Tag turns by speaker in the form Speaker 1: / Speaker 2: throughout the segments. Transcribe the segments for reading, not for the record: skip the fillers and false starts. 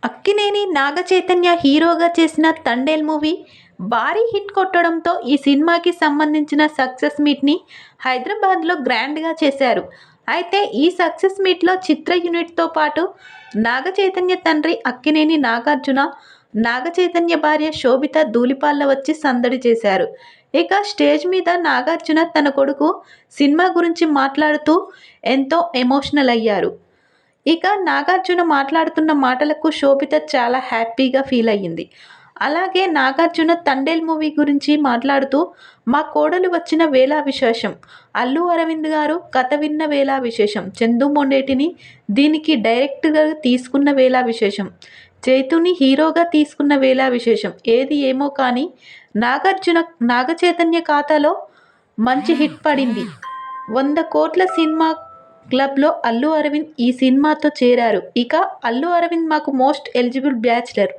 Speaker 1: అక్కినేని నాగచైతన్య హీరోగా చేసిన తండేల్ మూవీ భారీ హిట్ కొట్టడంతో ఈ సినిమాకి సంబంధించిన సక్సెస్ మీట్ని హైదరాబాద్లో గ్రాండ్గా చేశారు. అయితే ఈ సక్సెస్ మీట్లో చిత్ర యూనిట్తో పాటు నాగచైతన్య తండ్రి అక్కినేని నాగార్జున, నాగచైతన్య భార్య శోభిత ధూళిపాళ్ల వచ్చి సందడి చేశారు. ఇక స్టేజ్ మీద నాగార్జున తన కొడుకు సినిమా గురించి మాట్లాడుతూ ఎంతో ఎమోషనల్ అయ్యారు. ఇక నాగార్జున మాట్లాడుతున్న మాటలకు శోభిత చాలా హ్యాపీగా ఫీల్ అయ్యింది. అలాగే నాగార్జున తండేల్ మూవీ గురించి మాట్లాడుతూ మా కోడలు వచ్చిన వేళ విశేషం, అల్లు అరవింద్ గారు కథ విన్న వేళ విశేషం, చందు మొండేటిని దీనికి డైరెక్ట్గా తీసుకున్న వేళ విశేషం, చైతుని హీరోగా తీసుకున్న వేళ విశేషం. ఏది ఏమో కానీ నాగచైతన్య ఖాతాలో మంచి హిట్ పడింది. 100 కోట్ల సినిమా క్లబ్లో అల్లు అరవింద్ ఈ సినిమాతో చేరారు. ఇక అల్లు అరవింద్ మాకు most eligible bachelor,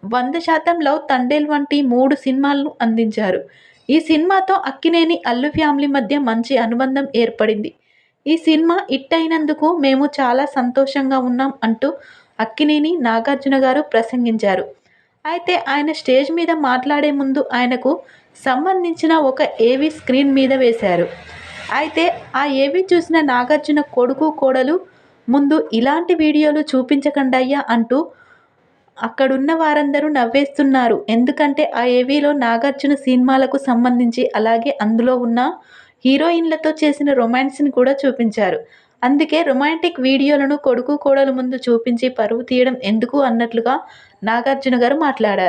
Speaker 1: 100% love, Thandel వంటి 3 సినిమాలను అందించారు. ఈ సినిమాతో అక్కినేని అల్లు ఫ్యామిలీ మధ్య మంచి అనుబంధం ఏర్పడింది. ఈ సినిమా హిట్ అయినందుకు మేము చాలా సంతోషంగా ఉన్నాం అంటూ అక్కినేని నాగార్జున గారు ప్రసంగించారు. అయితే ఆయన స్టేజ్ మీద మాట్లాడే ముందు ఆయనకు సంబంధించిన ఒక ఏవీ స్క్రీన్ మీద వేశారు. అయితే ఆ ఏవీ చూసిన నాగార్జున కొడుకు కోడలు ముందు ఇలాంటి వీడియోలు చూపించకండయ్యా అంటూ అక్కడున్న వారందరూ నవ్వేస్తున్నారు. ఎందుకంటే ఆ ఏవీలో నాగార్జున సినిమాలకు సంబంధించి అలాగే అందులో ఉన్న హీరోయిన్లతో చేసిన రొమాన్స్ని కూడా చూపించారు. అందుకే రొమాంటిక్ వీడియోలను కొడుకు కోడలు ముందు చూపించి పరువు తీయడం ఎందుకు అన్నట్లుగా నాగార్జున గారు మాట్లాడారు.